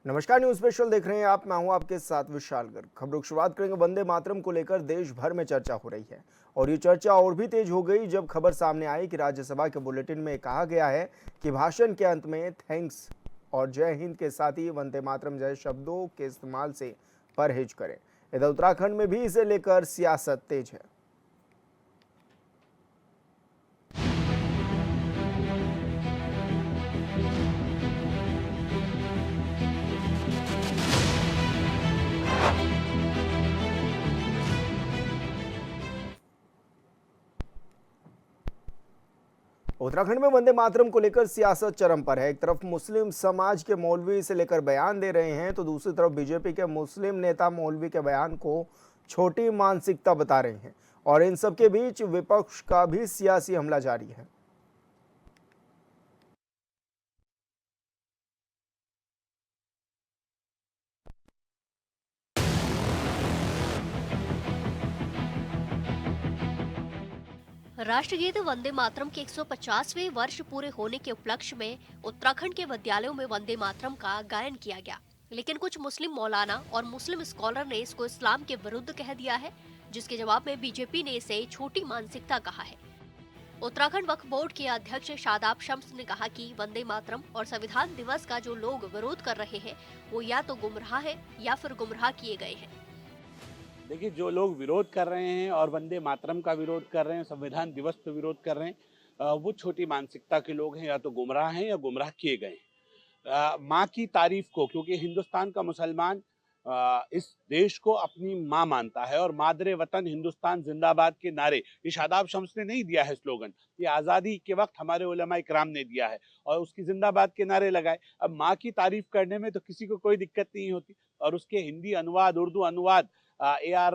नमस्कार, news special देख रहे हैं आप। मैं हूं आपके साथ विशाल गर्ग। खबरों की शुरुआत करेंगे। वंदे मातरम को लेकर देश भर में चर्चा हो रही है और ये चर्चा और भी तेज हो गई जब खबर सामने आई कि राज्यसभा के बुलेटिन में कहा गया है कि भाषण के अंत में थैंक्स और जय हिंद के साथ ही वंदे मातरम जय शब्दों के इस्तेमाल से परहेज करें। इधर उत्तराखंड में भी इसे लेकर सियासत तेज है। उत्तराखंड में वंदे मातरम को लेकर सियासत चरम पर है। एक तरफ मुस्लिम समाज के मौलवी इसे लेकर बयान दे रहे हैं तो दूसरी तरफ बीजेपी के मुस्लिम नेता मौलवी के बयान को छोटी मानसिकता बता रहे हैं और इन सब के बीच विपक्ष का भी सियासी हमला जारी है। राष्ट्रगीत वंदे मातरम के 150वें वर्ष पूरे होने के उपलक्ष्य में उत्तराखंड के विद्यालयों में वंदे मातरम का गायन किया गया, लेकिन कुछ मुस्लिम मौलाना और मुस्लिम स्कॉलर ने इसको इस्लाम के विरुद्ध कह दिया है, जिसके जवाब में बीजेपी ने इसे छोटी मानसिकता कहा है। उत्तराखंड वक्फ बोर्ड के अध्यक्ष शादाब शम्स ने कहा कि वंदे मातरम और संविधान दिवस का जो लोग विरोध कर रहे हैं वो या तो गुमराह है या फिर गुमराह किए गए हैं। देखिए, जो लोग विरोध कर रहे हैं और वंदे मातरम का विरोध कर रहे हैं, संविधान दिवस पे विरोध कर रहे हैं, वो छोटी मानसिकता के लोग हैं, या तो गुमराह हैं या गुमराह किए गए हैं। माँ की तारीफ को, क्योंकि हिंदुस्तान का मुसलमान इस देश को अपनी माँ मानता है और मादरे वतन हिंदुस्तान जिंदाबाद के नारे, ये शादाब शम्स ने नहीं दिया है स्लोगन, ये आज़ादी के वक्त हमारे उलमा इकराम ने दिया है और उसकी जिंदाबाद के नारे लगाए। अब माँ की तारीफ करने में तो किसी को कोई दिक्कत नहीं होती, और उसके हिंदी अनुवाद, उर्दू अनुवाद, AR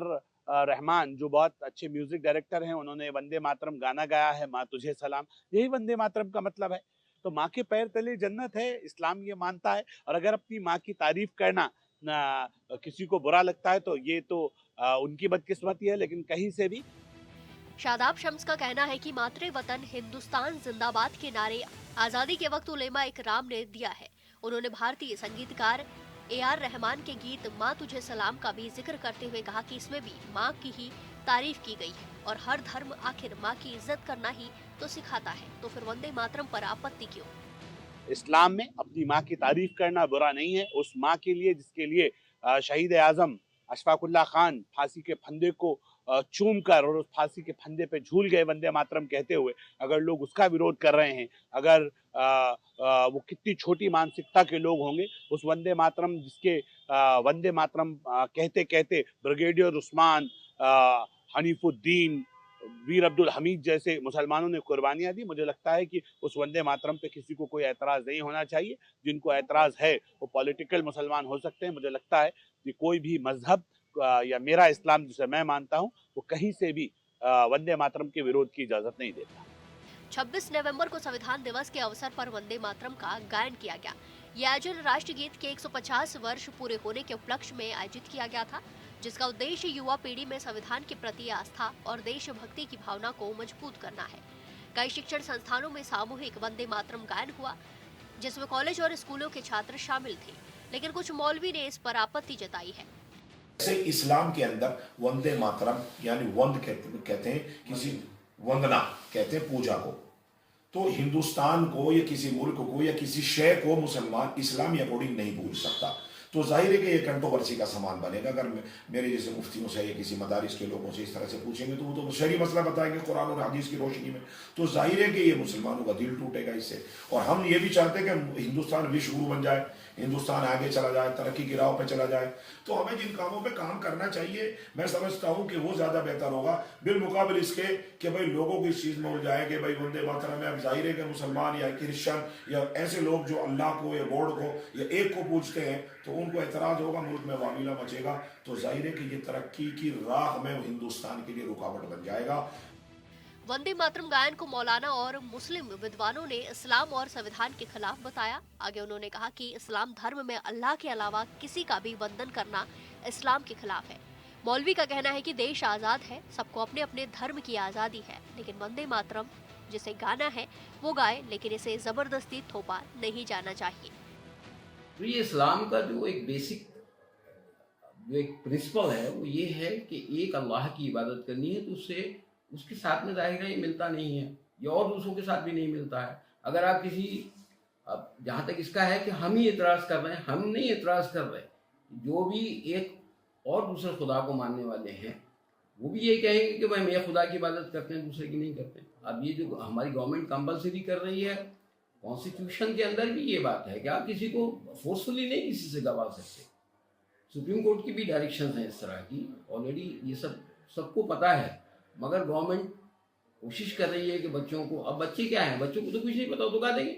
रहमान जो बहुत अच्छे म्यूजिक डायरेक्टर हैं, उन्होंने वंदे मातरम गाना गाया है, माँ तुझे सलाम, यही वंदे मातरम का मतलब है। तो माँ के पैर तले जन्नत है, इस्लाम ये मानता है। और अगर अपनी माँ की तारीफ करना ना किसी को बुरा लगता है तो ये तो उनकी बदकिस्मती है, लेकिन कहीं से भी। शादाब शम्स का कहना है कि मातृ वतन हिंदुस्तान जिंदाबाद के नारे आजादी के वक्त उलेमा इकराम ने दिया है। उन्होंने भारतीय संगीतकार AR रहमान के गीत माँ तुझे सलाम का भी जिक्र करते हुए कहा कि इसमें भी माँ की ही तारीफ की गई है और हर धर्म आखिर माँ की इज्जत करना ही तो सिखाता है, तो फिर वंदे मातरम पर आपत्ति क्यों? इस्लाम में अपनी माँ की तारीफ करना बुरा नहीं है। उस माँ के लिए जिसके लिए शहीद आजम अशफाकुल्ला खान फांसी के फंदे को चूम कर और उस फांसी के फंदे पे झूल गए वंदे मातरम कहते हुए, अगर लोग उसका विरोध कर रहे हैं, अगर वो कितनी छोटी मानसिकता के लोग होंगे। उस वंदे मातरम जिसके वंदे मातरम कहते कहते ब्रिगेडियर उस्मान, हनीफुद्दीन, वीर अब्दुल हमीद जैसे मुसलमानों ने कुर्बानियां दी, मुझे लगता है कि उस वंदे मातरम पे किसी को कोई ऐतराज नहीं होना चाहिए। जिनको ऐतराज है वो पॉलिटिकल मुसलमान हो सकते हैं। मुझे लगता है कि कोई भी मजहब या मेरा इस्लाम जिसे मैं मानता हूँ वो कहीं से भी वंदे मातरम के विरोध की इजाजत नहीं देता। 26 नवंबर को संविधान दिवस के अवसर पर वंदे मातरम का गायन किया गया। यह आयोजन राष्ट्रगीत के 150 वर्ष पूरे होने के उपलक्ष्य में आयोजित किया गया था, जिसका उद्देश्य युवा पीढ़ी में संविधान के प्रति आस्था और देशभक्ति की भावना को मजबूत करना है। कई शिक्षण संस्थानों में सामूहिक वंदे मातरम गायन हुआ, जिसमें कॉलेज और स्कूलों के छात्र शामिल थे, लेकिन कुछ मौलवी ने इस पर आपत्ति जताई है। जैसे इस्लाम के अंदर वंदे मातरम यानी वंद कहते हैं, किसी वंदना कहते हैं पूजा को, तो हिंदुस्तान को या किसी मुल्क को या किसी शय को मुसलमान इस्लामी अकॉर्डिंग नहीं भूल सकता। तो जाहिर है कि ये कंट्रोवर्सी का सामान बनेगा। अगर मेरे जैसे मुफ्तियों से या किसी मदारिस के लोगों से इस तरह से पूछेंगे तो वो तो शरई मसला बताएंगे कुरान और हदीस की रोशनी में। तो जाहिर है कि ये मुसलमानों का दिल टूटेगा इससे। और हम ये भी चाहते हैं कि हिंदुस्तान विश्व गुरु बन जाए, हिंदुस्तान आगे चला जाए, तरक्की की राह पे चला जाए। तो हमें जिन कामों पे काम करना चाहिए, मैं समझता हूँ कि वो ज़्यादा बेहतर होगा बिलमुकाबिल इसके कि भाई लोगों को इस चीज़ में उलझाए कि भाई वंदे मातरम में। अब जाहिर है कि मुसलमान या क्रिश्चियन या ऐसे लोग जो अल्लाह को या गॉड को या एक को पूछते हैं तो उनको एतराज़ होगा, मुल्क में वामीला मचेगा। तो जाहिर है कि ये तरक्की की राह में हिंदुस्तान के लिए रुकावट बन जाएगा। वंदे मातरम गायन को मौलाना और मुस्लिम विद्वानों ने इस्लाम और संविधान के खिलाफ बताया। आगे उन्होंने कहा कि इस्लाम धर्म में अल्लाह के अलावा किसी का भी वंदन करना इस्लाम के खिलाफ है। मौलवी का कहना है कि देश आजाद है, सबको अपने अपने धर्म की आजादी है, लेकिन वंदे मातरम जिसे गाना है वो गाए, लेकिन इसे जबरदस्ती थोपा नहीं जाना चाहिए। तो ये इस्लाम का जो एक बेसिक जो एक प्रिंसिपल है वो ये है कि एक अल्लाह की इबादत करनी है, तो उससे उसके साथ में ज़ाहिर है ये मिलता नहीं है, ये और दूसरों के साथ भी नहीं मिलता है। अगर आप किसी, अब जहाँ तक इसका है कि हम ही एतराज़ कर रहे हैं, हम नहीं एतराज़ कर रहे, जो भी एक और दूसरे खुदा को मानने वाले हैं वो भी ये कहेंगे कि भाई मैं खुदा की इबादत करते हैं, दूसरे की नहीं करते। अब ये जो हमारी गवर्नमेंट कंपलसरी कर रही है, कॉन्स्टिट्यूशन के अंदर भी ये बात है कि आप किसी को फोर्सफुली नहीं किसी से गवा सकते। सुप्रीम कोर्ट की भी डायरेक्शंस हैं इस तरह की, ऑलरेडी ये सबको पता है, मगर गवर्नमेंट कोशिश कर रही है कि बच्चों को, अब बच्चे क्या हैं, बच्चों को तो कुछ नहीं पता, वो तो गा देंगे,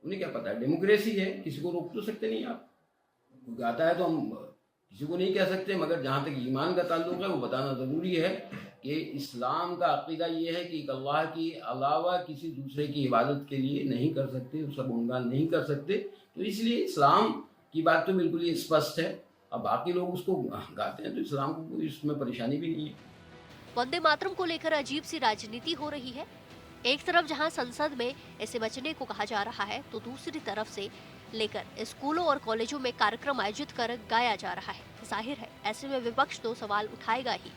उन्हें क्या पता है। डेमोक्रेसी है, किसी को रोक तो सकते नहीं आप, गाता है तो हम किसी को नहीं कह सकते, मगर जहाँ तक ईमान का ताल्लुक है वो बताना ज़रूरी है कि इस्लाम का अक़ीदा ये है कि अल्लाह के अलावा किसी दूसरे की इबादत के लिए नहीं कर सकते, उसका गुणगान नहीं कर सकते। तो इसलिए इस्लाम की बात तो बिल्कुल ही स्पष्ट है। अब बाकी लोग उसको गाते हैं तो इस्लाम को कोई इसमें परेशानी भी नहीं है। वंदे मातरम को लेकर अजीब सी राजनीति हो रही है। एक तरफ जहां संसद में इसे बचने को कहा जा रहा है, तो दूसरी तरफ से लेकर स्कूलों और कॉलेजों में कार्यक्रम आयोजित कर गाया जा रहा है। जाहिर है ऐसे में विपक्ष तो सवाल उठाएगा ही।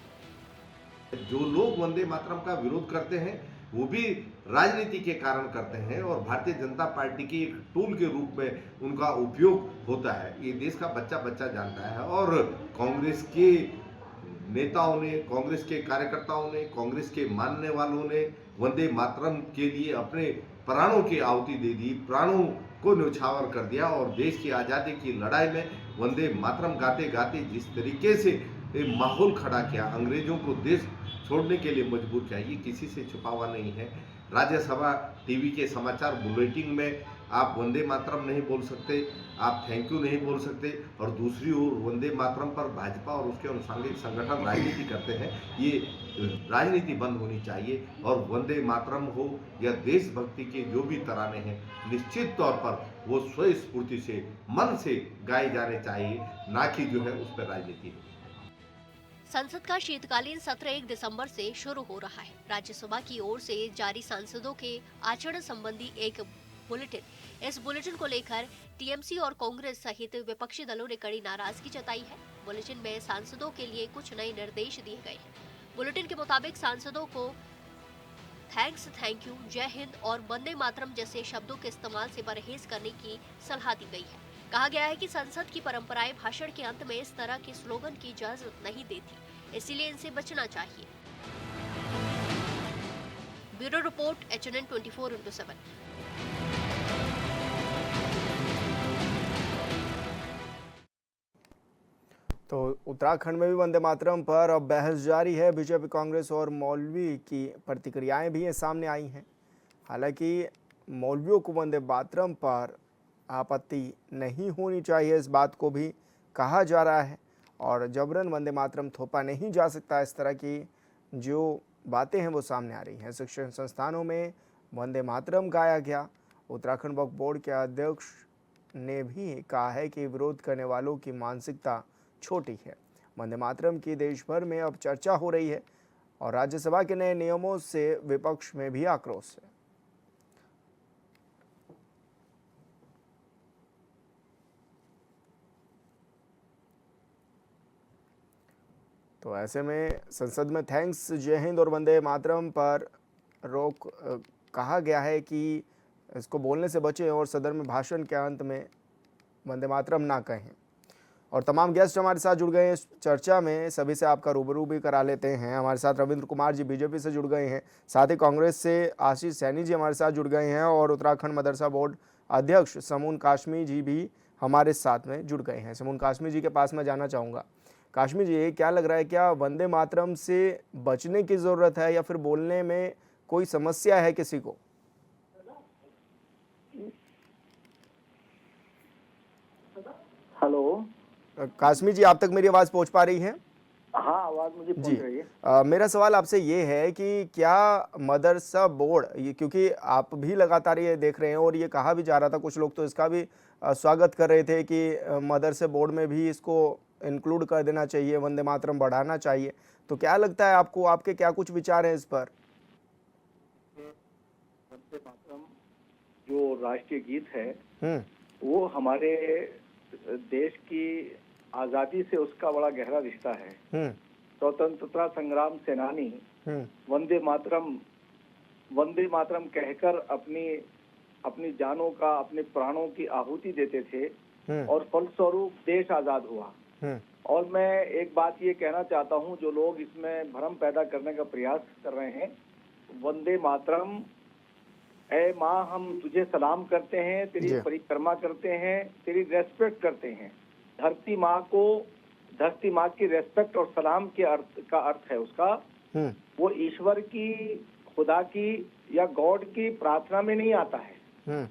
जो लोग वंदे मातरम का विरोध करते हैं वो भी राजनीति के कारण करते हैं और भारतीय जनता पार्टी की एक टूल के रूप में उनका उपयोग होता है। ये देश का बच्चा बच्चा जानता है और कांग्रेस के नेताओं ने, कांग्रेस के कार्यकर्ताओं ने, कांग्रेस के मानने वालों ने वंदे मातरम के लिए अपने प्राणों की आहुति दे दी, प्राणों को न्यौछावर कर दिया और देश की आज़ादी की लड़ाई में वंदे मातरम गाते गाते जिस तरीके से माहौल खड़ा किया, अंग्रेजों को देश छोड़ने के लिए मजबूर किया, ये किसी से छुपा हुआ नहीं है। राज्यसभा टीवी के समाचार बुलेटिन में आप वंदे मातरम नहीं बोल सकते, आप थैंक यू नहीं बोल सकते, और दूसरी ओर वंदे मातरम पर भाजपा और उसके अनुसांगिक संगठन राजनीति करते हैं। ये राजनीति बंद होनी चाहिए और वंदे मातरम हो या देशभक्ति के जो भी तराने हैं, निश्चित तौर पर वो स्वस्फूर्ति से, मन से गाए जाने चाहिए, ना कि जो है उस पर राजनीति हो। संसद का शीतकालीन सत्र 1 दिसंबर से शुरू हो रहा है। राज्यसभा की ओर से जारी सांसदों के आचरण संबंधी एक बुलेटिन, इस बुलेटिन को लेकर टीएमसी और कांग्रेस सहित विपक्षी दलों ने कड़ी नाराजगी जताई है। बुलेटिन में सांसदों के लिए कुछ नए निर्देश दिए गए हैं। बुलेटिन के मुताबिक सांसदों को थैंक्स, थैंक यू, जय हिंद और वंदे मातरम जैसे शब्दों के इस्तेमाल से परहेज करने की सलाह दी गई है। कहा गया है कि संसद की परंपराएं भाषण के अंत में इस तरह के स्लोगन की इजाजत नहीं देती, इसीलिए इनसे बचना चाहिए। Bureau report, HNN 24/7। तो उत्तराखंड में भी वंदे मातरम पर अब बहस जारी है। बीजेपी, कांग्रेस और मौलवी की प्रतिक्रियाएं भी सामने आई हैं। हालांकि मौलवियों को वंदे मातरम पर आपत्ति नहीं होनी चाहिए, इस बात को भी कहा जा रहा है, और जबरन वंदे मातरम थोपा नहीं जा सकता, इस तरह की जो बातें हैं वो सामने आ रही हैं। शिक्षण संस्थानों में वंदे मातरम गाया गया। उत्तराखंड वक्फ बोर्ड के अध्यक्ष ने भी कहा है कि विरोध करने वालों की मानसिकता छोटी है। वंदे मातरम की देश भर में अब चर्चा हो रही है और राज्यसभा के नए नियमों से विपक्ष में भी आक्रोश है। तो ऐसे में संसद में थैंक्स, जय हिंद और वंदे मातरम पर रोक कहा गया है कि इसको बोलने से बचें और सदन में भाषण के अंत में वंदे मातरम ना कहें। और तमाम गेस्ट हमारे साथ जुड़ गए हैं इस चर्चा में, सभी से आपका रूबरू भी करा लेते हैं। हमारे साथ रविंद्र कुमार जी बीजेपी से जुड़ गए हैं, साथ ही कांग्रेस से आशीष सैनी जी हमारे साथ जुड़ गए हैं और उत्तराखंड मदरसा बोर्ड अध्यक्ष समून काशमी जी भी हमारे साथ में जुड़ गए हैं। समून काशमी जी के पास मैं जाना चाहूँगा। काशमी जी, क्या लग रहा है, क्या वंदे मातरम से बचने की ज़रूरत है या फिर बोलने में कोई समस्या है किसी को? हेलो काशमी जी, आप तक मेरी आवाज़ पहुंच पा रही है? हाँ, आवाज़ मुझे पहुंच रही है। मेरा सवाल आपसे ये है कि क्या मदरसा बोर्ड, ये क्योंकि आप भी लगातार ये देख रहे हैं और ये कहा भी जा रहा था, कुछ लोग तो इसका भी स्वागत कर रहे थे कि मदरसे बोर्ड में भी इसको इंक्लूड कर देना चाहिए, वंदे मातरम बढ़ाना चाहिए, तो क्या लगता है आपको, आपके क्या कुछ विचार हैं इस पर? वंदे मातरम जो राष्ट्रीय गीत है वो हमारे देश की आजादी से उसका बड़ा गहरा रिश्ता है। स्वतंत्रता संग्राम सेनानी वंदे मातरम कहकर अपनी जानों का, अपने प्राणों की आहुति देते थे और फलस्वरूप देश आजाद हुआ। और मैं एक बात ये कहना चाहता हूँ, जो लोग इसमें भ्रम पैदा करने का प्रयास कर रहे हैं, वंदे मातरम, ऐ माँ हम तुझे सलाम करते हैं, तेरी परिक्रमा करते हैं, तेरी रेस्पेक्ट करते हैं। धरती माँ की रेस्पेक्ट और सलाम के अर्थ है उसका, वो ईश्वर की, खुदा की या गॉड की प्रार्थना में नहीं आता है।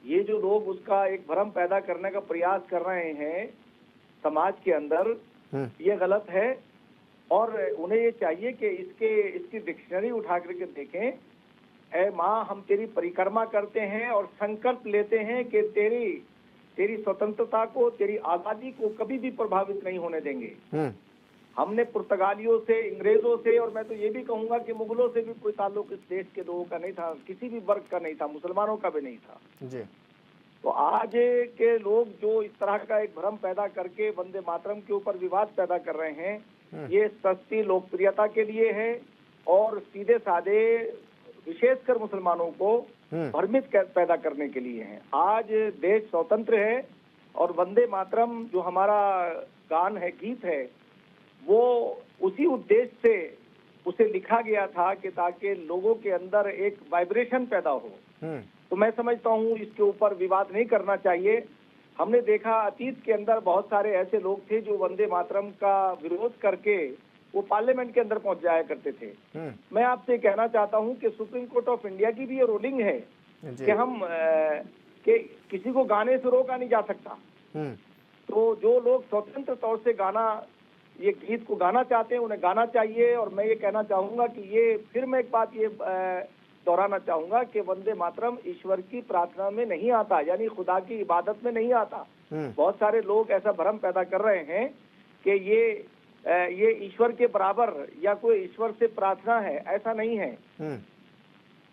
ये जो लोग उसका एक भ्रम पैदा करने का प्रयास कर रहे हैं समाज के अंदर, ये गलत है। और उन्हें ये चाहिए कि इसकी डिक्शनरी उठा करके देखें। ऐ माँ हम तेरी परिक्रमा करते हैं और संकल्प लेते हैं कि तेरी स्वतंत्रता को, तेरी आजादी को कभी भी प्रभावित नहीं होने देंगे। हमने पुर्तगालियों से, अंग्रेजों से, और मैं तो ये भी कहूंगा कि मुगलों से भी कोई ताल्लुक इस देश के लोगों का नहीं था, किसी भी वर्ग का नहीं था, मुसलमानों का भी नहीं था जी। तो आज के लोग जो इस तरह का एक भ्रम पैदा करके वंदे मातरम के ऊपर विवाद पैदा कर रहे हैं, ये सस्ती लोकप्रियता के लिए है और सीधे साधे विशेषकर मुसलमानों को भ्रमित पैदा करने के लिए है। आज देश स्वतंत्र है और वंदे मातरम जो हमारा गान है, गीत है, वो उसी उद्देश्य से उसे लिखा गया था कि ताकि लोगों के अंदर एक वाइब्रेशन पैदा हो। तो मैं समझता हूँ इसके ऊपर विवाद नहीं करना चाहिए। हमने देखा अतीत के अंदर बहुत सारे ऐसे लोग थे जो वंदे मातरम का विरोध करके वो पार्लियामेंट के अंदर पहुंच जाया करते थे। मैं आपसे कहना चाहता हूं कि सुप्रीम कोर्ट ऑफ इंडिया की भी ये रूलिंग है कि किसी को गाने से रोका नहीं जा सकता। तो जो लोग स्वतंत्र तौर से ये गीत को गाना चाहते हैं, उन्हें गाना चाहिए। और मैं ये कहना चाहूंगा कि ये फिर मैं एक बात ये दोहराना चाहूंगा कि वंदे मातरम ईश्वर की प्रार्थना में नहीं आता, यानी खुदा की इबादत में नहीं आता। बहुत सारे लोग ऐसा भ्रम पैदा कर रहे हैं कि ये ईश्वर के बराबर या कोई ईश्वर से प्रार्थना है, ऐसा नहीं है।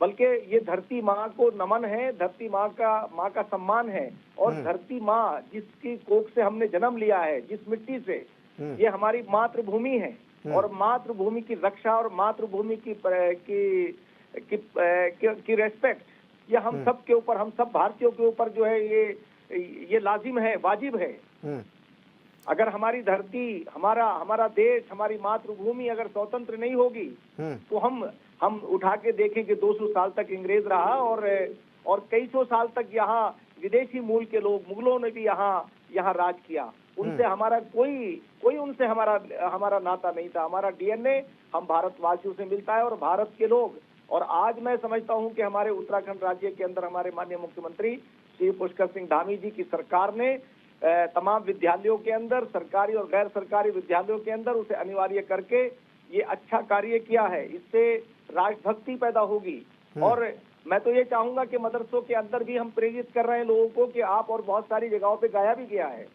बल्कि ये धरती माँ को नमन है, धरती माँ का सम्मान है। और धरती माँ जिसकी कोख से हमने जन्म लिया है, जिस मिट्टी से, ये हमारी मातृभूमि है। और मातृभूमि की रक्षा और मातृभूमि की रेस्पेक्ट, ये हम सब के ऊपर, हम सब भारतीयों के ऊपर जो है ये लाजिम है, वाजिब है। अगर हमारी धरती, हमारा देश, हमारी मातृभूमि अगर स्वतंत्र नहीं होगी तो हम उठा के देखें कि 200 साल तक अंग्रेज रहा और कई सौ साल तक यहाँ विदेशी मूल के लोग, मुगलों ने भी यहाँ राज किया। उनसे हमारा कोई उनसे हमारा नाता नहीं था। हमारा डीएनए हम भारतवासियों से मिलता है और भारत के लोग। और आज मैं समझता हूँ कि हमारे उत्तराखंड राज्य के अंदर हमारे माननीय मुख्यमंत्री श्री पुष्कर सिंह धामी जी की सरकार ने तमाम विद्यालयों के अंदर, सरकारी और गैर सरकारी विद्यालयों के अंदर उसे अनिवार्य करके ये अच्छा कार्य किया है। इससे राष्ट्रभक्ति पैदा होगी। और मैं तो ये चाहूंगा कि मदरसों के अंदर भी हम प्रेरित कर रहे हैं लोगों को कि आप, और बहुत सारी जगहों पे गाया भी गया है।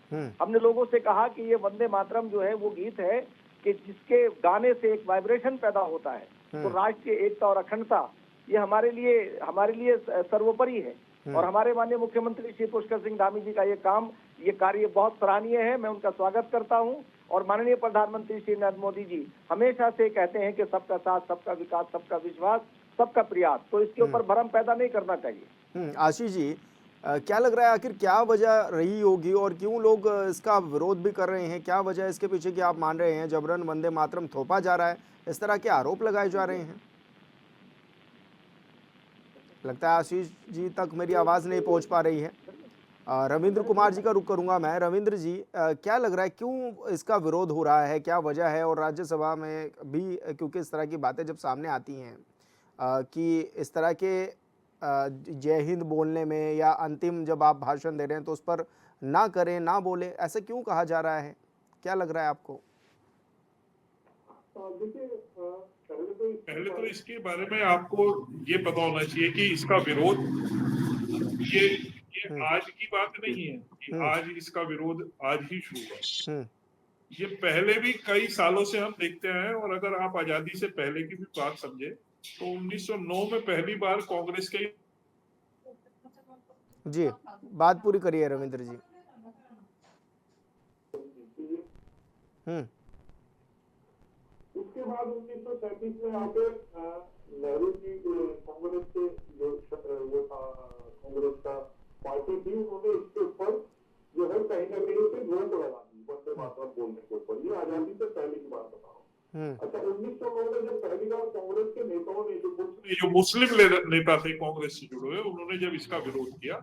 हमने लोगों से कहा कि ये वंदे मातरम जो है वो गीत है कि जिसके गाने से एक वाइब्रेशन पैदा होता है। तो राष्ट्र की एकता और अखंडता ये हमारे लिए सर्वोपरि है। और हमारे माननीय मुख्यमंत्री श्री पुष्कर सिंह धामी जी का ये कार्य बहुत सराहनीय है। मैं उनका स्वागत करता हूं। और माननीय प्रधानमंत्री श्री नरेंद्र मोदी जी हमेशा से कहते हैं कि सबका साथ, सबका विकास, सबका विश्वास, सबका प्रयास। तो इसके ऊपर भ्रम पैदा नहीं करना चाहिए। आशीष जी, क्या लग रहा है आखिर क्या वजह रही होगी और क्यों लोग इसका विरोध भी कर रहे हैं? क्या वजह है इसके पीछे कि आप मान रहे हैं जबरन वंदे मातरम थोपा जा रहा है, इस तरह के आरोप लगाए जा रहे हैं? लगता है आशीष जी तक मेरी आवाज़ नहीं पहुंच पा रही है। रविंद्र कुमार जी का रुख करूंगा मैं। रविंद्र जी, क्या लग रहा है क्यों इसका विरोध हो रहा है, क्या वजह है? और राज्यसभा में भी क्योंकि इस तरह की बातें जब सामने आती हैं कि इस तरह के जय हिंद बोलने में या अंतिम जब आप भाषण दे रहे हैं तो उस पर ना करें, ना बोले, ऐसे क्यों कहा जा रहा है? क्या लग रहा है आपको? पहले तो इसके बारे में आपको ये पता होना चाहिए कि इसका विरोध ये आज की बात नहीं है कि आज इसका विरोध आज ही शुरू हुआ। ये पहले भी कई सालों से हम देखते हैं। और अगर आप आजादी से पहले की भी बात समझे तो 1909 में पहली बार कांग्रेस के जी, बात पूरी करिए रविंद्र जी। उसके बाद 1937 में आके नेहरू जी कांग्रेस के जो वो था कांग्रेस का पार्टी थी, उन्होंने इसके ऊपर जो है कहीं ना कहीं से रोक लगा दी वंदे मातरम बोलने के ऊपर। ये आजादी से पहले की बात बताओ। अच्छा, 1909 में जब पहली बार कांग्रेस के नेताओं ने जो मुस्लिम नेता थे कांग्रेस से जुड़े हुए, उन्होंने जब इसका विरोध किया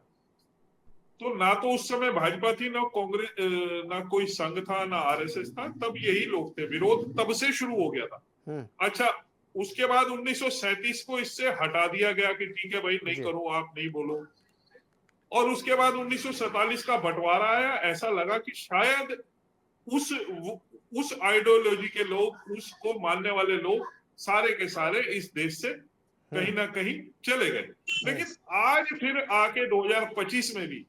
तो ना तो उस समय भाजपा थी, ना कांग्रेस, ना कोई संघ था, ना आरएसएस था, तब यही लोग थे। विरोध तब से शुरू हो गया था। अच्छा, उसके बाद 1937 को इससे हटा दिया गया कि ठीक है भाई, नहीं करो, आप नहीं बोलो। और उसके बाद 1947 का बंटवारा आया। ऐसा लगा कि शायद उस आइडियोलॉजी के लोग, उसको मानने वाले लोग सारे के सारे इस देश से कहीं ना कहीं चले गए। लेकिन आज फिर आके 2025 में भी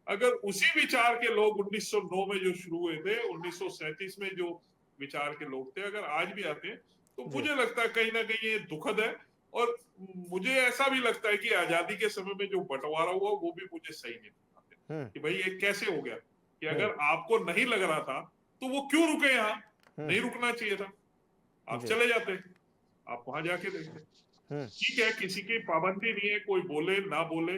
अगर उसी विचार के लोग 1909 में जो शुरू हुए थे, 1937 में जो विचार के लोग थे, अगर आज भी आते हैं तो मुझे लगता है कहीं ना कहीं ये दुखद है। और मुझे ऐसा भी लगता है कि आजादी के समय में जो बंटवारा हुआ वो भी मुझे सही नहीं लगता कि भाई ये कैसे हो गया कि अगर आपको नहीं लग रहा था तो वो क्यों रुके यहाँ? नहीं रुकना चाहिए था, आप चले जाते, आप वहां जाके देखते। ठीक है, किसी की पाबंदी नहीं है, कोई बोले ना बोले,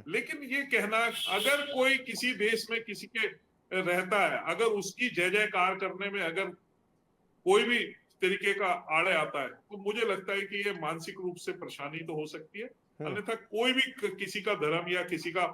लेकिन ये कहना अगर कोई किसी देश में किसी के रहता है, अगर उसकी जय जयकार करने में अगर कोई भी तरीके का आड़े आता है तो मुझे लगता है कि ये मानसिक रूप से परेशानी तो हो सकती है। अन्यथा कोई भी किसी का धर्म या किसी का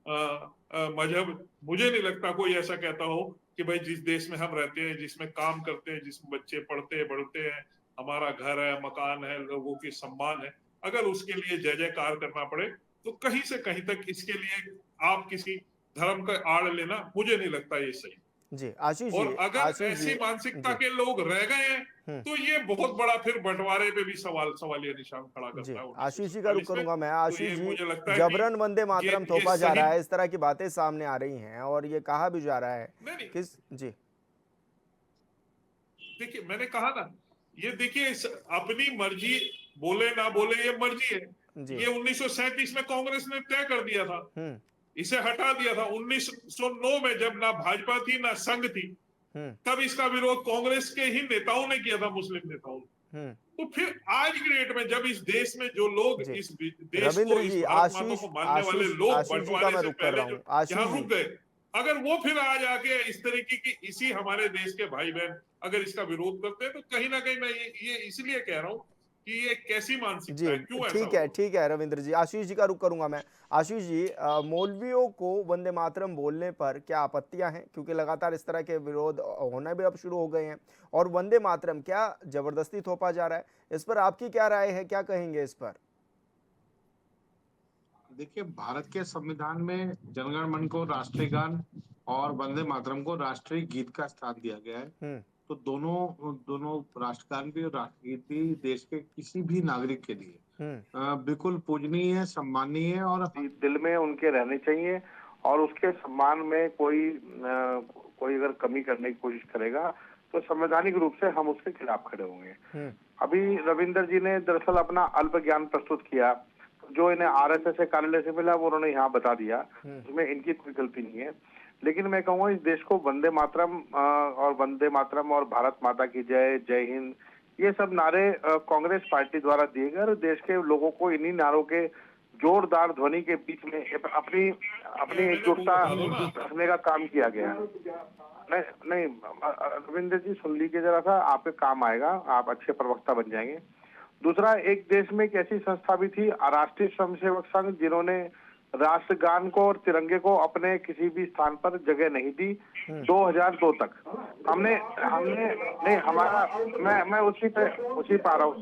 मजहब, मुझे नहीं लगता कोई ऐसा कहता हो कि भाई जिस देश में हम रहते हैं, जिसमें काम करते हैं, जिसमें बच्चे पढ़ते हैं बढ़ते हैं, हमारा घर है, मकान है, लोगों की सम्मान है, अगर उसके लिए जय जयकार करना पड़े तो कहीं से कहीं तक इसके लिए आप किसी धर्म का आड़ लेना मुझे नहीं लगता ये सही। जी आशीष जी, और अगर ऐसी मानसिकता के लोग रह गए हैं तो ये बहुत बड़ा फिर बंटवारे पे भी सवालिया निशान खड़ा करता है। आशीष जी का रुख करूंगा मैं। आशीष जी, मुझे लगता है जबरन वंदे मातरम थोपा जा रहा है, इस तरह की बातें सामने आ रही हैं और ये कहा भी जा रहा है किस जी। देखिए, मैंने कहा ना, ये देखिए अपनी मर्जी, बोले ना बोले ये मर्जी है। ये 1937 में कांग्रेस ने तय कर दिया था, इसे हटा दिया था। 1909 में जब ना भाजपा थी ना संघ थी, तब इसका विरोध कांग्रेस के ही नेताओं ने किया था, मुस्लिम नेताओं ने। तो फिर आज की डेट में जब इस देश में जो लोग इस देश को, इस भारत माता को मानने वाले लोग बंटवारे से पहले जो यहाँ रुक गए, अगर वो फिर आज आके इस तरीके की इसी हमारे देश के भाई बहन अगर इसका विरोध करते हैं तो कहीं ना कहीं मैं ये इसलिए कह रहा हूँ कि ये कैसी मानसिकता है, क्यों ऐसा? ठीक है रविंद्र जी। आशीष जी का रुख करूंगा मैं। आशीष जी, मौलवियों को वंदे मातरम बोलने पर क्या आपत्तियां हैं? क्योंकि लगातार इस तरह के विरोध होना भी अब शुरू हो गए हैं और वंदे मातरम क्या जबरदस्ती थोपा जा रहा है, इस पर आपकी क्या राय है, क्या कहेंगे इस पर? देखिए, भारत के संविधान में जनगण मन को राष्ट्रीय गान और वंदे मातरम को राष्ट्रीय गीत का स्थान दिया गया है। तो दोनों राष्ट्रगान भी और राष्ट्रगीत भी देश के किसी भी नागरिक के लिए बिल्कुल पूजनीय है, सम्माननीय है और दिल में उनके रहने चाहिए। और उसके सम्मान में कोई अगर कमी करने की कोशिश करेगा तो संवैधानिक रूप से हम उसके खिलाफ खड़े होंगे। अभी रविंदर जी ने दरअसल अपना अल्प ज्ञान प्रस्तुत किया, जो इन्हें आरएसएस के कार्यालय से मिला वो उन्होंने यहाँ बता दिया, उसमें इनकी कोई गलती नहीं है। लेकिन मैं कहूँगा इस देश को वंदे मातरम और भारत माता की जय, जय हिंद, ये सब नारे कांग्रेस पार्टी द्वारा दिए गए और देश के लोगों को इन्हीं नारों के जोरदार ध्वनि के बीच में अपनी एकजुटता रखने का काम किया गया। नहीं रविंद्र जी, सुन लीजिए जरा सा, आपके काम आएगा, आप अच्छे प्रवक्ता बन जाएंगे। दूसरा, एक देश में एक ऐसी संस्था भी थी, राष्ट्रीय स्वयंसेवक संघ, जिन्होंने राष्ट्रगान को और तिरंगे को अपने किसी भी स्थान पर जगह नहीं दी 2002 तक। हमने नहीं, हमारा मैं उसी पे आ रहा हूँ।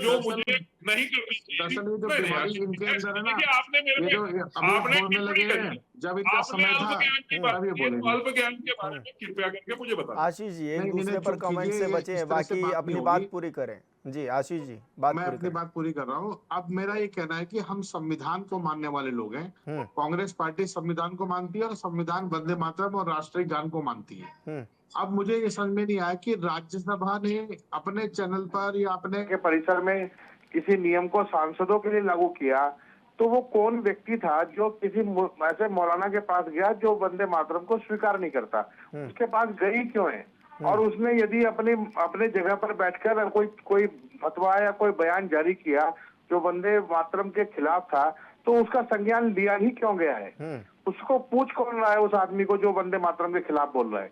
जो मुझे नहीं करनी इनके अंदर है ना, ये जो अभी बोलने लगे हैं, जब इतना समय था तब ये बोले। अल्प ज्ञान के बारे में कृपया करके मुझे बताएं। आशीष जी, एक दूसरे पर कमेंट से बचे, बाकी अपनी बात पूरी करें। जी आशीष जी, मैं अपनी बात पूरी कर रहा हूँ। अब मेरा ये कहना है कि हम संविधान को मानने वाले लोग हैं। कांग्रेस पार्टी संविधान को मानती है और संविधान वंदे मातरम और राष्ट्रीय गान को मानती है। अब मुझे ये समझ में नहीं आया कि राज्यसभा ने अपने चैनल पर या अपने परिसर में किसी नियम को सांसदों के लिए लागू किया तो वो कौन व्यक्ति था जो किसी ऐसे मौलाना के पास गया जो वंदे मातरम को स्वीकार नहीं करता, उसके पास गई क्यों है? और उसने यदि अपने जगह पर बैठकर कोई फतवा या कोई बयान जारी किया जो वंदे मातरम के खिलाफ था, तो उसका संज्ञान लिया ही क्यों गया है? उसको पूछ कौन रहा है उस आदमी को जो वंदे मातरम के खिलाफ बोल रहा है?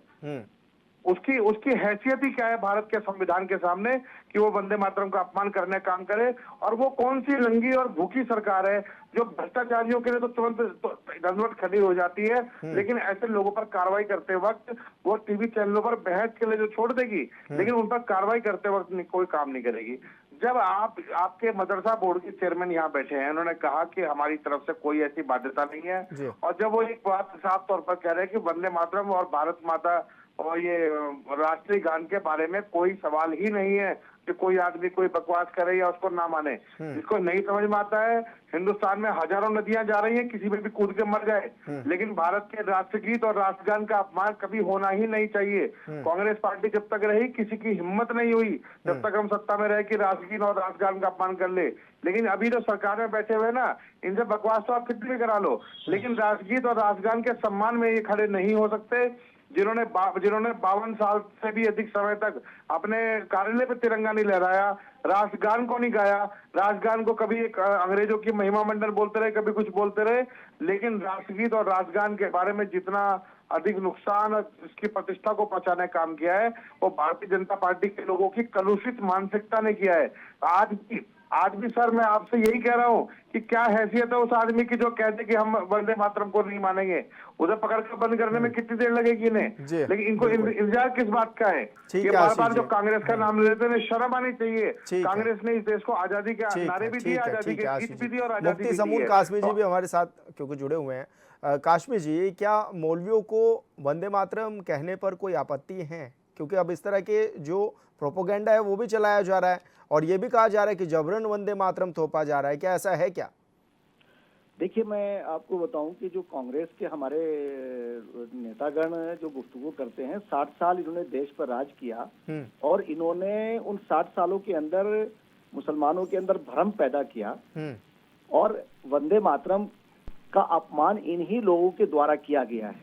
उसकी हैसियत ही क्या है भारत के संविधान के सामने कि वो वंदे मातरम का अपमान करने का काम करे? और वो कौन सी लंगी और भूखी सरकार है जो भ्रष्टाचारियों के लिए तो तुरंत दंडवत खड़ी हो जाती है, लेकिन ऐसे लोगों पर कार्रवाई करते वक्त वो टीवी चैनलों पर बहस के लिए जो छोड़ देगी, लेकिन उन पर कार्रवाई करते वक्त कोई काम नहीं करेगी। जब आपके मदरसा बोर्ड के चेयरमैन यहाँ बैठे हैं, उन्होंने कहा कि हमारी तरफ से कोई ऐसी बाध्यता नहीं है, और जब वो एक बात साफ तौर पर कह रहे हैं कि वंदे मातरम और भारत माता और ये राष्ट्रीय गान के बारे में कोई सवाल ही नहीं है कि कोई आदमी कोई बकवास करे या उसको ना माने। जिसको नहीं समझ में आता है, हिंदुस्तान में हजारों नदियां जा रही हैं, किसी में भी कूद के मर जाए, लेकिन भारत के राष्ट्रगीत और राष्ट्रगान का अपमान कभी होना ही नहीं चाहिए। कांग्रेस पार्टी जब तक रही, किसी की हिम्मत नहीं हुई जब तक हम सत्ता में रहे कि राष्ट्रगीत और राष्ट्रगान का अपमान कर ले। लेकिन अभी जो सरकार में बैठे हुए ना, इनसे बकवास तो आप कितनी भी करा लो, लेकिन राष्ट्रगीत और राष्ट्रगान के सम्मान में ये खड़े नहीं हो सकते। जिन्होंने 52 साल से भी अधिक समय तक अपने कार्यालय पे तिरंगा नहीं लहराया, राष्ट्रगान को नहीं गाया, राष्ट्रगान को कभी एक अंग्रेजों की महिमा मंडल बोलते रहे, कभी कुछ बोलते रहे, लेकिन राष्ट्रगीत और राष्ट्रगान के बारे में जितना अधिक नुकसान और इसकी प्रतिष्ठा को पहुंचाने का काम किया है, वो भारतीय जनता पार्टी के लोगों की कलुषित मानसिकता ने किया है। आज भी सर मैं आपसे यही कह रहा हूँ कि क्या हैसियत है उस आदमी की जो कहते कि हम वंदे मातरम को नहीं मानेंगे? उधर पकड़ कर बंद करने में कितनी देर लगेगी इन्हें? लेकिन इनको इंतजार किस बात का है? ये बार बार जो कांग्रेस का नाम लेते हैं, शर्म आनी चाहिए। कांग्रेस ने इस देश को आजादी के नारे भी दिए, आजादी के गीत भी दिए और आजादी मुफ्ती समून कासमी जी भी हमारे साथ क्योंकि जुड़े हुए हैं। कासमी जी, क्या मौलवियों को वंदे मातरम कहने पर कोई आपत्ति है? क्योंकि अब इस तरह के जो प्रोपोगेंडा है वो भी चलाया जा रहा है और ये भी कहा जा रहा है कि जबरन वंदे मातरम थोपा जा रहा है, क्या ऐसा है क्या? देखिए, मैं आपको बताऊं कि जो कांग्रेस के हमारे नेतागण जो गुफ्तगू करते हैं, 60 साल इन्होंने देश पर राज किया और इन्होंने उन 60 सालों के अंदर मुसलमानों के अंदर भ्रम पैदा किया और वंदे मातरम का अपमान इन्हीं लोगों के द्वारा किया गया है।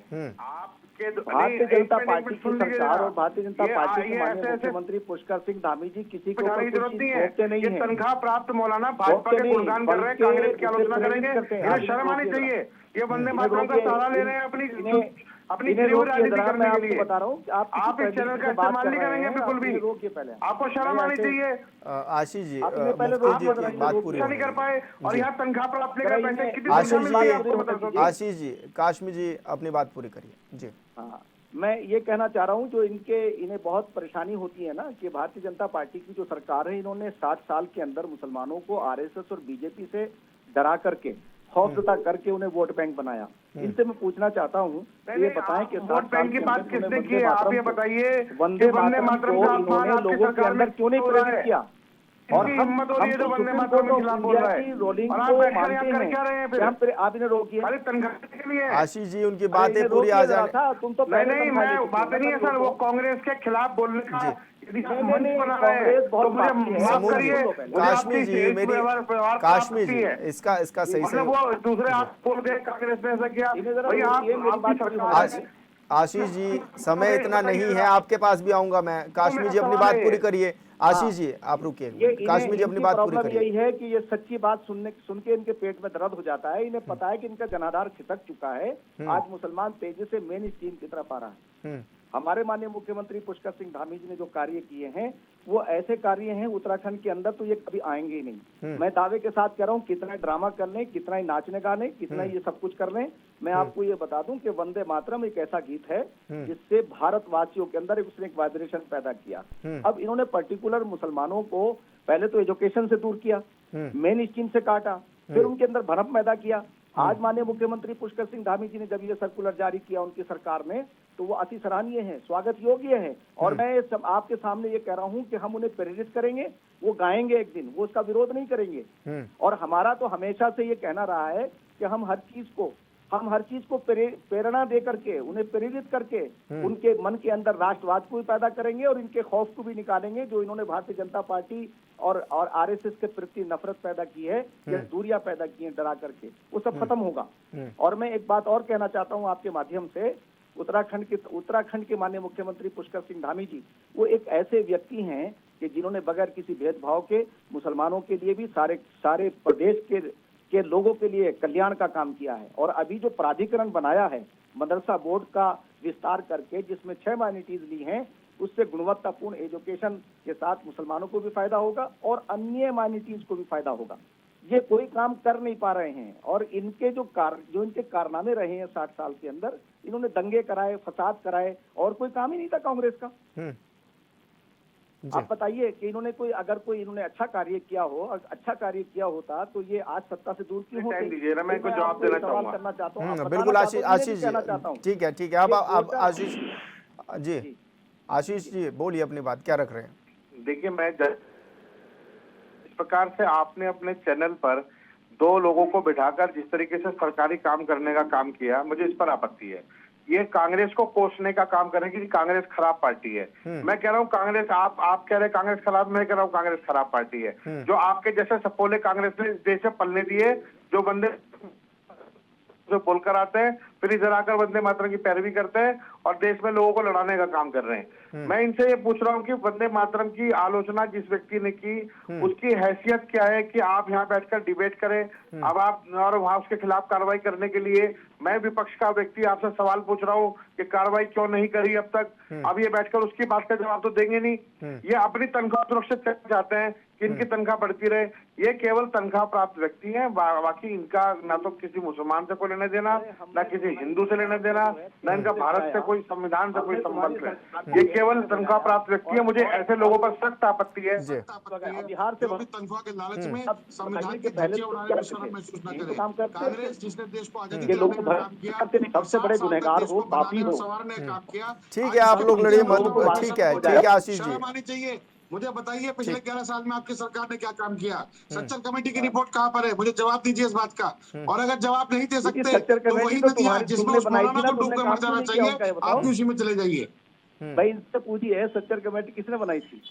भारतीय जनता पार्टी की सरकार और भारतीय जनता पार्टी के माननीय मुख्यमंत्री पुष्कर सिंह धामी जी किसी को जरूरत नहीं है। तनख्वाह प्राप्त मौलाना भाजपा के गुणगान कर रहे हैं, कांग्रेस की आलोचना करेंगे, इन्हें शर्म आनी चाहिए। ये वंदे मातरम का सहारा ले रहे हैं अपनी राजनीति करने के लिए। बता रहा हूँ आप इस चैनल का इस्तेमाल नहीं करेंगे बिल्कुल भी, पहले आपको शर्म आनी चाहिए। आशीष जी, बात पूरी नहीं कर पाए और यहाँ तनख्वाह प्राप्त लेकर पैसे कितनी आशीष जी, काश्मी जी अपनी बात पूरी करिए जी। हाँ, मैं ये कहना चाह रहा हूँ जो इन्हें बहुत परेशानी होती है ना कि भारतीय जनता पार्टी की जो सरकार है, इन्होंने 60 साल के अंदर मुसलमानों को आरएसएस और बीजेपी से डरा करके खौफजदा करके उन्हें वोट बैंक बनाया। इनसे मैं पूछना चाहता हूँ, ये बताएं कि वोट बैंक की बात किसने की है? आप ये बताइए, वंदे मातरम को इन्होंने लोगों के अंदर क्यों नहीं प्रेरित किया? और हिम्मत हो रही है जो वंदे मातरम के खिलाफ बोल रहा है रोलिंग और आप को बैठकर यहाँ मानते कर क्या रहे हैं हैं? फिर? आप इन्हें रोकिए। अरे तनख्वाह के लिए आशीष जी, उनकी बातें पूरी आ जाए। तुम तो नहीं, मैं बात नहीं है सर, वो कांग्रेस के खिलाफ बोलने का काश्मीर जी, मेरी काश्मीर जी, इसका सही से वो दूसरे आप बोल गए कांग्रेस ने ऐसा किया। भाई आप आशीष जी, समय इतना नहीं है, आपके पास भी आऊंगा मैं। काश्मीर जी अपनी बात पूरी करिए। आशीष जी आप रुकिए, काश्मीर जी अपनी बात पूरी करिए। यही है कि ये सच्ची बात सुन के इनके पेट में दर्द हो जाता है। इन्हें पता है कि इनका जनाधार खिसक चुका है। आज मुसलमान तेजी से मेन स्ट्रीम की तरफ आ रहा है। हमारे माननीय मुख्यमंत्री पुष्कर सिंह धामी जी ने जो कार्य किए हैं वो ऐसे कार्य हैं उत्तराखंड के अंदर तो ये कभी आएंगे ही नहीं। मैं दावे के साथ कह रहा हूँ, कितना ड्रामा कर लें, कितना ही नाचने गाने, कितना ये सब कुछ कर लें, मैं आपको ये बता दूं कि वंदे मातरम एक ऐसा गीत है जिससे भारतवासियों के अंदर उसने एक वाइब्रेशन पैदा किया। अब इन्होंने पर्टिकुलर मुसलमानों को पहले तो एजुकेशन से दूर किया, मेन स्ट्रीम से काटा, फिर उनके अंदर भ्रम पैदा किया। आज माननीय मुख्यमंत्री पुष्कर सिंह धामी जी ने जब ये सर्कुलर जारी किया उनकी सरकार ने, तो वो अति सराहनीय है, स्वागत योग्य है। और मैं सब आपके सामने ये कह रहा हूँ कि हम उन्हें प्रेरित करेंगे, वो गाएंगे एक दिन, वो उसका विरोध नहीं करेंगे। और हमारा तो हमेशा से ये कहना रहा है कि हम हर चीज को हम हर चीज को प्रेरणा दे करके, उन्हें प्रेरित करके उनके मन के अंदर राष्ट्रवाद को भी पैदा करेंगे और इनके खौफ को भी निकालेंगे जो इन्होंने भारतीय जनता पार्टी और आरएसएस के प्रति नफरत पैदा की है या दूरियां पैदा की है डरा करके, वो सब खत्म होगा। और मैं एक बात और कहना चाहता हूं आपके माध्यम से, उत्तराखंड के माननीय मुख्यमंत्री पुष्कर सिंह धामी जी, वो एक ऐसे व्यक्ति हैं कि जिन्होंने बगैर किसी भेदभाव के मुसलमानों के लिए भी सारे प्रदेश के लोगों के लिए कल्याण का काम किया है। और अभी जो प्राधिकरण बनाया है मदरसा बोर्ड का विस्तार करके, जिसमें 6 माइनॉरिटीज ली हैं, उससे गुणवत्तापूर्ण एजुकेशन के साथ मुसलमानों को भी फायदा होगा और अन्य माइनॉरिटीज को भी फायदा होगा। ये कोई काम कर नहीं पा रहे हैं और इनके जो इनके कारनामे रहे हैं 60 साल के अंदर, इन्होंने दंगे कराए, फसाद कराए और कोई काम ही नहीं था कांग्रेस का। आप बताइए कि इन्होंने इन्होंने अच्छा कार्य किया हो, अच्छा कार्य किया होता तो ये आज सत्ता से दूर क्यों होते? दीजिए ना, मैं कुछ जवाब देना चाहूंगा। बिल्कुल आशीष जी, ठीक है अब आशीष जी, आशीष जी बोलिए अपनी बात, क्या रख रहे हैं? देखिए, मैं इस प्रकार से आपने अपने चैनल पर 2 लोगों को बिठाकर जिस तरीके से सरकारी काम करने का काम किया, मुझे इस पर आपत्ति है। ये कांग्रेस को कोसने का काम कर रहे हैं कि कांग्रेस खराब पार्टी है। मैं कह रहा हूँ कांग्रेस, आप कह रहे हैं कांग्रेस खराब, मैं कह रहा हूँ कांग्रेस खराब पार्टी है। जो आपके जैसे सपोले कांग्रेस ने इस देश में पलने दिए, जो बंदे जो बोलकर आते हैं फिर इधर आकर वंदे मातरम की पैरवी करते हैं और देश में लोगों को लड़ाने का काम कर रहे हैं। मैं इनसे ये पूछ रहा हूँ कि वंदे मातरम की आलोचना जिस व्यक्ति ने की, उसकी हैसियत क्या है कि आप यहाँ बैठकर डिबेट करें? अब आप और वहां उसके खिलाफ कार्रवाई करने के लिए मैं विपक्ष का व्यक्ति आपसे सवाल पूछ रहा हूँ कि कार्रवाई क्यों नहीं करी अब तक? अब ये बैठकर उसकी बात का जवाब तो देंगे नहीं। ये अपनी तनख्वाह सुरक्षित करना चाहते हैं कि इनकी तनख्वाह बढ़ती रहे। ये केवल तनख्वाह प्राप्त व्यक्ति हैं, बाकी इनका ना तो किसी मुसलमान से कोई लेने देना, ना किसी हिंदू से लेने देना, ना इनका भारत से कोई संविधान से कोई संबंध है। ये केवल तनख्वाह प्राप्त व्यक्ति है। मुझे ऐसे लोगों पर सख्त आपत्ति है। बिहार से तनख्वाह के लालच में संविधान के धज्जे उड़ाने में शर्म महसूस न करें। कांग्रेस जिसने देश को आजादी दिलाने का काम किया, सबसे बड़े गुनहगार हो, पापी हो, सवारने का काम किया। ठीक है, आप लोग लड़िए मत, ठीक है आशीष जी, शर्म आनी चाहिए। मुझे बताइए पिछले 11 साल में आपकी सरकार ने क्या काम किया? सच्चर कमेटी की रिपोर्ट कहाँ पर है? मुझे जवाब दीजिए इस बात का। और अगर जवाब नहीं दे सकते तो वही नदियां जिसमें उस मौलाना को डूब कर मर जाना चाहिए, आप भी उसी में चले जाइए। भाई इनसे पूछिए सच्चर कमेटी किसने बनाई थी?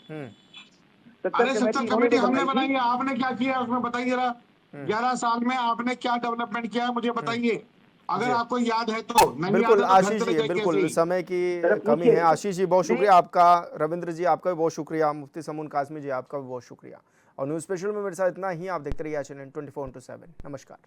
अरे सच्चर कमेटी हमने बनाई है, आपने क्या किया उसमें बताइए जरा। 11 साल में आपने क्या डेवलपमेंट किया है मुझे बताइए, अगर आपको याद है तो। बिल्कुल आशीष जी, बिल्कुल समय की कमी है। आशीष जी बहुत शुक्रिया आपका, रविंद्र जी आपका भी बहुत शुक्रिया, मुफ्ती समून कासमी जी आपका भी बहुत शुक्रिया। और न्यूज़ स्पेशल में मेरे साथ इतना ही। आप देखते रहिए चैनल 24/7। नमस्कार।